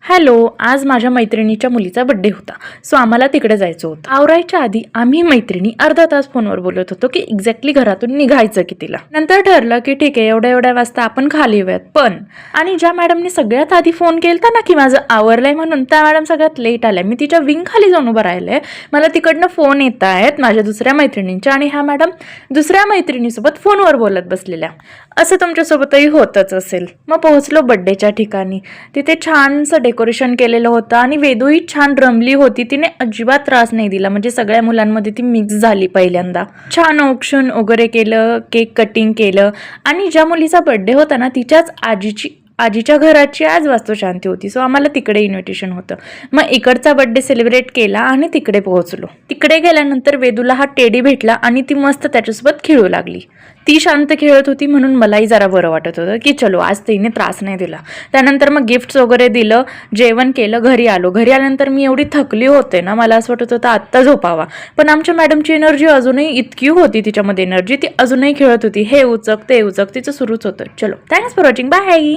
Hello, आज माझ्या मैत्रिणीच्या मुलीचा बड्डे होता. सो आम्हाला तिकडे जायचं होतं. आवरायच्या आधी आम्ही मैत्रिणी अर्धा तास फोनवर बोलत होतो की एक्झॅक्टली घरातून निघायचं कितीला. नंतर ठरलं की ठीक आहे, एवढ्या एवढ्या वाजता आपण खाली येऊयात. पण आणि ज्या मॅडमने सगळ्यात आधी फोन केलता ना की माझं आवरलंय म्हणून, त्या मॅडम सगळ्यात लेट आल्या. मी तिच्या विंग खाली जाऊन उभं राहिले. मला तिकडनं फोन येत आहेत माझ्या दुसऱ्या मैत्रिणींच्या आणि ह्या मॅडम दुसऱ्या मैत्रिणीसोबत फोनवर बोलत बसलेल्या. असं तुमच्यासोबतही होतच असेल. मग पोहोचलो बड्डेच्या ठिकाणी. तिथे छानसं डेकोरेशन केलेलं होतं आणि वेदूही छान रमली होती. तिने अजिबात त्रास नाही दिला, म्हणजे सगळ्या मुलांमध्ये ती मिक्स झाली पहिल्यांदा. छान औक्षण वगैरे केलं, केक कटिंग केलं आणि ज्या मुलीचा बड्डे होता ना तिच्याच आजीच्या घराची आज वास्तुशांती होती. सो आम्हाला तिकडे इन्व्हिटेशन होतं. मग इकडचा बड्डे सेलिब्रेट केला आणि तिकडे पोहोचलो. तिकडे गेल्यानंतर वेदूला हा टेडी भेटला आणि ती मस्त त्याच्यासोबत खेळू लागली. ती शांत खेळत होती म्हणून मलाही जरा बरं वाटत होतं की चलो आज तिने त्रास नाही दिला. त्यानंतर मग गिफ्ट्स वगैरे दिलं, जेवण केलं, घरी आलो. घरी आल्यानंतर मी एवढी थकली होते ना, मला असं वाटत होतं आत्ता झोपावा. पण आमच्या मॅडमची एनर्जी अजूनही इतकी होती, तिच्यामध्ये एनर्जी, ती अजूनही खेळत होती. हे उचक ते उचक तिचं सुरूच होतं. चलो, थँक्स फॉर वॉचिंग, बाय.